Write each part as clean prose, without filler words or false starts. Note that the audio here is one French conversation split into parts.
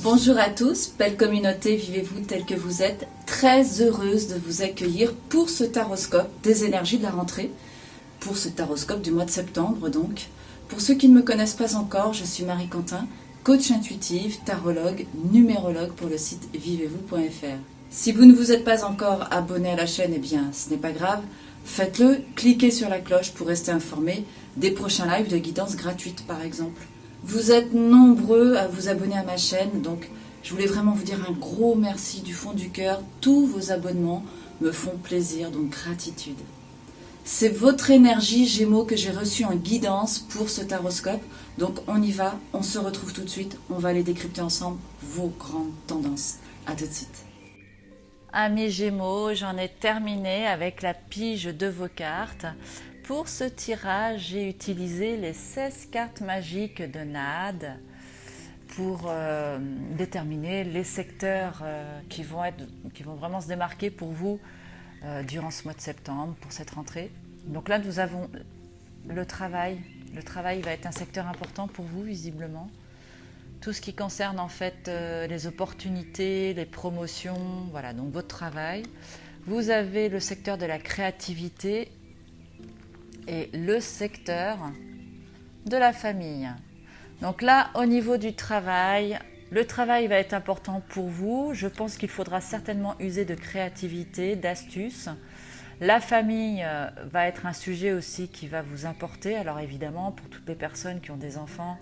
Bonjour à tous, belle communauté, vivez-vous tel que vous êtes. Très heureuse de vous accueillir pour ce taroscope des énergies de la rentrée, pour ce taroscope du mois de septembre donc. Pour ceux qui ne me connaissent pas encore, je suis Marie Quentin, coach intuitive, tarologue, numérologue pour le site vivez-vous.fr. Si vous ne vous êtes pas encore abonné à la chaîne, eh bien ce n'est pas grave, faites-le, cliquez sur la cloche pour rester informé des prochains lives de guidance gratuite par exemple. Vous êtes nombreux à vous abonner à ma chaîne, donc je voulais vraiment vous dire un gros merci du fond du cœur. Tous vos abonnements me font plaisir, donc gratitude. C'est votre énergie Gémeaux que j'ai reçue en guidance pour ce taroscope. Donc on y va, on se retrouve tout de suite, on va aller décrypter ensemble vos grandes tendances. A tout de suite. Amis Gémeaux, j'en ai terminé avec la pige de vos cartes. Pour ce tirage, j'ai utilisé les 16 cartes magiques de NAD pour déterminer les secteurs qui vont vraiment se démarquer pour vous durant ce mois de septembre, pour cette rentrée. Donc là, nous avons le travail. Le travail va être un secteur important pour vous, visiblement. Tout ce qui concerne en fait les opportunités, les promotions, voilà, donc votre travail. Vous avez le secteur de la créativité et le secteur de la famille. Donc là, au niveau du travail, le travail va être important pour vous. Je pense qu'il faudra certainement user de créativité, d'astuces. La famille va être un sujet aussi qui va vous importer. Alors évidemment, pour toutes les personnes qui ont des enfants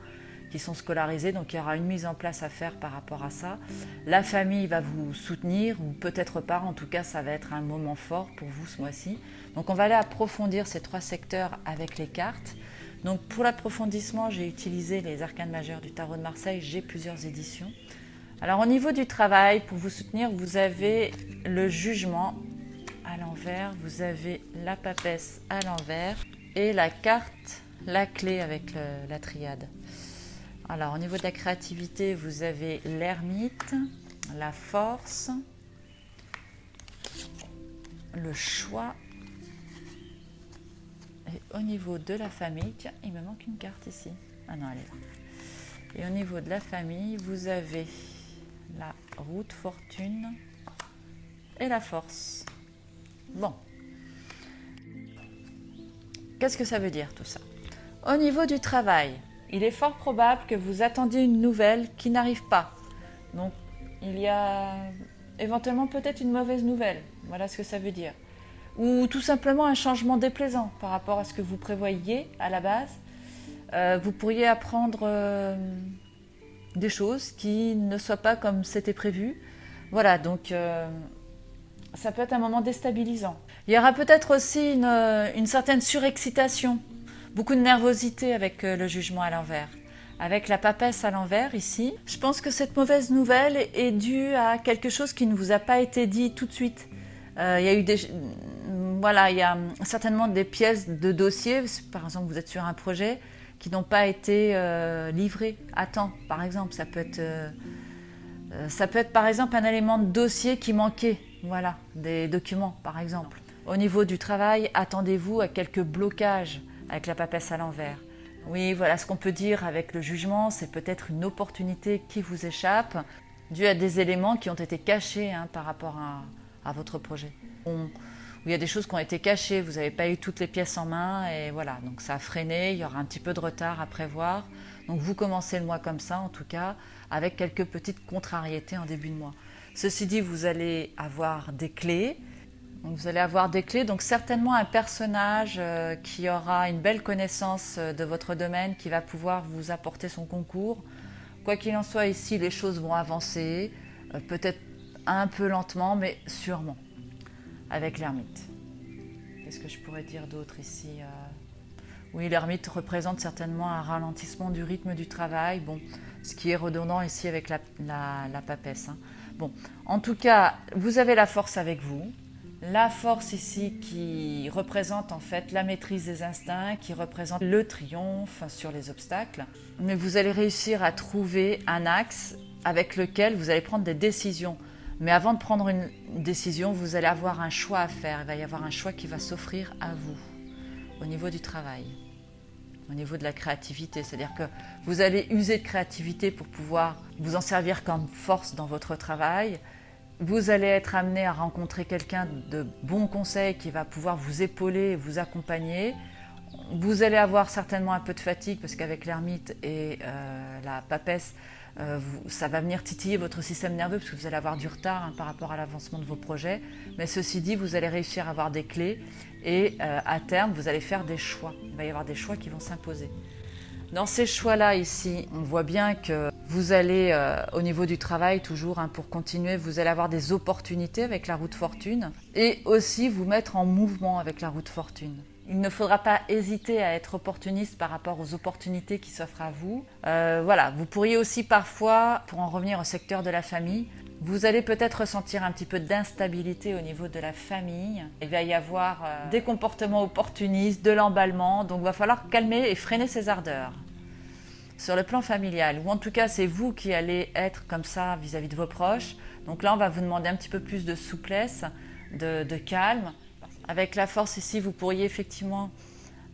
qui sont scolarisés, donc il y aura une mise en place à faire par rapport à ça. La famille va vous soutenir, ou peut-être pas, en tout cas ça va être un moment fort pour vous ce mois-ci. Donc on va aller approfondir ces trois secteurs avec les cartes. Donc pour l'approfondissement, j'ai utilisé les arcanes majeures du tarot de Marseille, j'ai plusieurs éditions. Alors au niveau du travail, pour vous soutenir, vous avez le jugement à l'envers, vous avez la papesse à l'envers et la carte, la clé avec la triade. Alors, au niveau de la créativité, vous avez l'ermite, la force, le choix. Et au niveau de la famille, tiens, il me manque une carte ici. Ah non, elle est là. Et au niveau de la famille, vous avez la roue de fortune et la force. Bon. Qu'est-ce que ça veut dire tout ça? Au niveau du travail, il est fort probable que vous attendiez une nouvelle qui n'arrive pas. Donc, il y a éventuellement peut-être une mauvaise nouvelle. Voilà ce que ça veut dire. Ou tout simplement un changement déplaisant par rapport à ce que vous prévoyiez à la base. Vous pourriez apprendre des choses qui ne soient pas comme c'était prévu. Voilà, donc ça peut être un moment déstabilisant. Il y aura peut-être aussi une certaine surexcitation. Beaucoup de nervosité avec le jugement à l'envers. Avec la papesse à l'envers ici, je pense que cette mauvaise nouvelle est due à quelque chose qui ne vous a pas été dit tout de suite. Il y a eu il y a certainement des pièces de dossier, par exemple vous êtes sur un projet, qui n'ont pas été livrées à temps, par exemple. Ça peut être par exemple un élément de dossier qui manquait, voilà, des documents par exemple. Au niveau du travail, attendez-vous à quelques blocages avec la papesse à l'envers. Oui, voilà ce qu'on peut dire avec le jugement, c'est peut-être une opportunité qui vous échappe, due à des éléments qui ont été cachés par rapport à votre projet. Où il y a des choses qui ont été cachées, vous n'avez pas eu toutes les pièces en main, et voilà, donc ça a freiné, il y aura un petit peu de retard à prévoir. Donc vous commencez le mois comme ça, en tout cas, avec quelques petites contrariétés en début de mois. Ceci dit, vous allez avoir des clés. Donc certainement un personnage qui aura une belle connaissance de votre domaine, qui va pouvoir vous apporter son concours. Quoi qu'il en soit, ici, les choses vont avancer, peut-être un peu lentement, mais sûrement, avec l'ermite. Qu'est-ce que je pourrais dire d'autre ici? Oui, l'ermite représente certainement un ralentissement du rythme du travail, bon, ce qui est redondant ici avec la papesse. Bon, en tout cas, vous avez la force avec vous. La force ici qui représente en fait la maîtrise des instincts, qui représente le triomphe sur les obstacles. Mais vous allez réussir à trouver un axe avec lequel vous allez prendre des décisions. Mais avant de prendre une décision, vous allez avoir un choix à faire. Il va y avoir un choix qui va s'offrir à vous au niveau du travail. au niveau de la créativité. C'est-à-dire que vous allez user de créativité pour pouvoir vous en servir comme force dans votre travail. Vous allez être amené à rencontrer quelqu'un de bon conseil qui va pouvoir vous épauler et vous accompagner. Vous allez avoir certainement un peu de fatigue parce qu'avec l'ermite et la papesse, ça va venir titiller votre système nerveux parce que vous allez avoir du retard par rapport à l'avancement de vos projets. Mais ceci dit, vous allez réussir à avoir des clés et à terme, vous allez faire des choix. Il va y avoir des choix qui vont s'imposer. Dans ces choix-là ici, on voit bien que vous allez, au niveau du travail toujours, pour continuer, vous allez avoir des opportunités avec la roue de fortune et aussi vous mettre en mouvement avec la roue de fortune. Il ne faudra pas hésiter à être opportuniste par rapport aux opportunités qui s'offrent à vous. Voilà, vous pourriez aussi parfois, pour en revenir au secteur de la famille, vous allez peut-être ressentir un petit peu d'instabilité au niveau de la famille. Il va y avoir des comportements opportunistes, de l'emballement, donc il va falloir calmer et freiner ses ardeurs. Sur le plan familial, ou en tout cas c'est vous qui allez être comme ça vis-à-vis de vos proches. Donc là on va vous demander un petit peu plus de souplesse, de calme. Avec la force ici, vous pourriez effectivement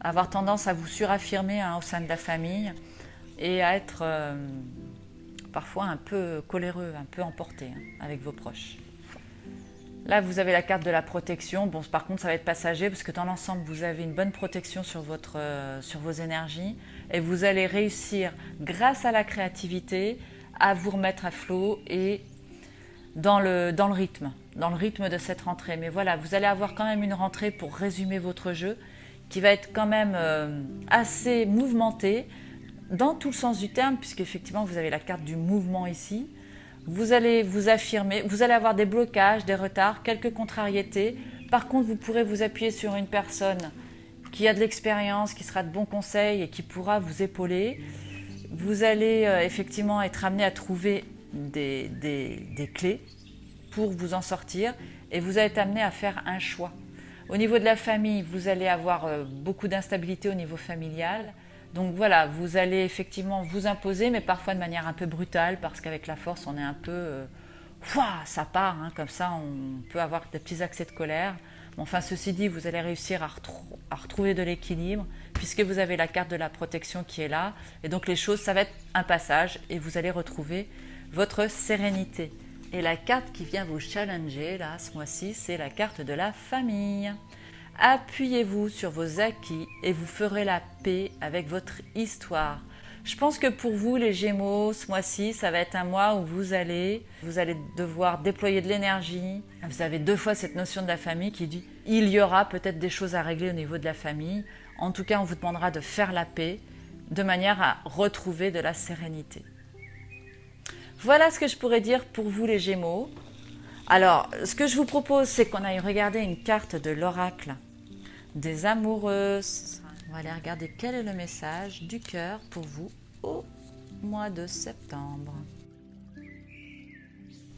avoir tendance à vous suraffirmer au sein de la famille et à être parfois un peu coléreux, un peu emporté avec vos proches. Là, vous avez la carte de la protection. Bon, par contre, ça va être passager parce que dans l'ensemble, vous avez une bonne protection sur vos énergies et vous allez réussir, grâce à la créativité, à vous remettre à flot et dans le rythme de cette rentrée. Mais voilà, vous allez avoir quand même une rentrée, pour résumer votre jeu, qui va être quand même assez mouvementée dans tout le sens du terme, puisqu'effectivement vous avez la carte du mouvement ici. Vous allez vous affirmer, vous allez avoir des blocages, des retards, quelques contrariétés. Par contre, vous pourrez vous appuyer sur une personne qui a de l'expérience, qui sera de bons conseils et qui pourra vous épauler. Vous allez effectivement être amené à trouver des clés pour vous en sortir et vous allez être amené à faire un choix. Au niveau de la famille, vous allez avoir beaucoup d'instabilité au niveau familial. Donc voilà, vous allez effectivement vous imposer, mais parfois de manière un peu brutale, parce qu'avec la force, on est un peu... ça part, comme ça, on peut avoir des petits accès de colère. Bon, enfin, ceci dit, vous allez réussir à retrouver de l'équilibre, puisque vous avez la carte de la protection qui est là. Et donc les choses, ça va être un passage, et vous allez retrouver votre sérénité. Et la carte qui vient vous challenger, là, ce mois-ci, c'est la carte de la famille. Appuyez-vous sur vos acquis et vous ferez la paix avec votre histoire. Je pense que pour vous, les Gémeaux, ce mois-ci, ça va être un mois où vous allez devoir déployer de l'énergie. Vous avez 2 fois cette notion de la famille qui dit « il y aura peut-être des choses à régler au niveau de la famille ». En tout cas, on vous demandera de faire la paix de manière à retrouver de la sérénité. Voilà ce que je pourrais dire pour vous, les Gémeaux. Alors, ce que je vous propose, c'est qu'on aille regarder une carte de l'oracle des amoureuses. On va aller regarder quel est le message du cœur pour vous au mois de septembre.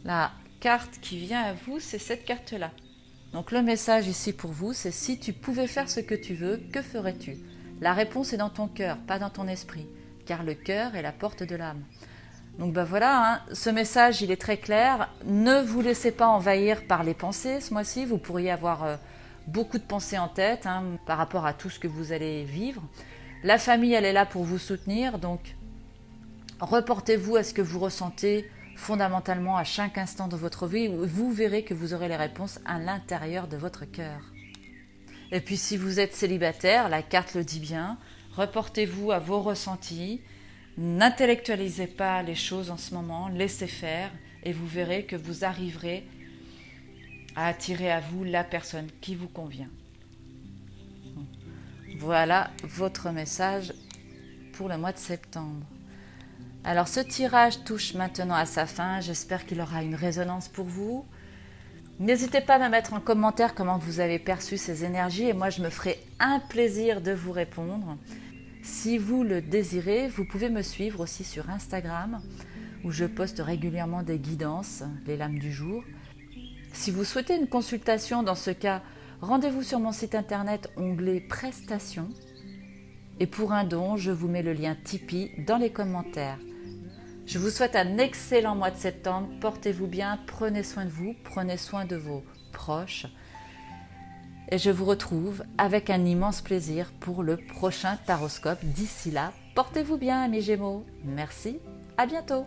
La carte qui vient à vous, c'est cette carte-là. Donc le message ici pour vous, c'est « Si tu pouvais faire ce que tu veux, que ferais-tu » La réponse est dans ton cœur, pas dans ton esprit, car le cœur est la porte de l'âme. Donc voilà, ce message, il est très clair. Ne vous laissez pas envahir par les pensées ce mois-ci. Vous pourriez avoir beaucoup de pensées en tête par rapport à tout ce que vous allez vivre. La famille, elle est là pour vous soutenir. Donc reportez-vous à ce que vous ressentez fondamentalement à chaque instant de votre vie. Vous verrez que vous aurez les réponses à l'intérieur de votre cœur. Et puis si vous êtes célibataire, la carte le dit bien, reportez-vous à vos ressentis. N'intellectualisez pas les choses en ce moment, laissez faire et vous verrez que vous arriverez à attirer à vous la personne qui vous convient. Voilà votre message pour le mois de septembre. Alors ce tirage touche maintenant à sa fin, j'espère qu'il aura une résonance pour vous. N'hésitez pas à me mettre en commentaire comment vous avez perçu ces énergies et moi je me ferai un plaisir de vous répondre. Si vous le désirez, vous pouvez me suivre aussi sur Instagram où je poste régulièrement des guidances, les lames du jour. Si vous souhaitez une consultation, dans ce cas, rendez-vous sur mon site internet, onglet prestations. Et pour un don, je vous mets le lien Tipeee dans les commentaires. Je vous souhaite un excellent mois de septembre. Portez-vous bien, prenez soin de vous, prenez soin de vos proches. et je vous retrouve avec un immense plaisir pour le prochain Taroscope. D'ici là, portez-vous bien, mes Gémeaux. Merci, à bientôt.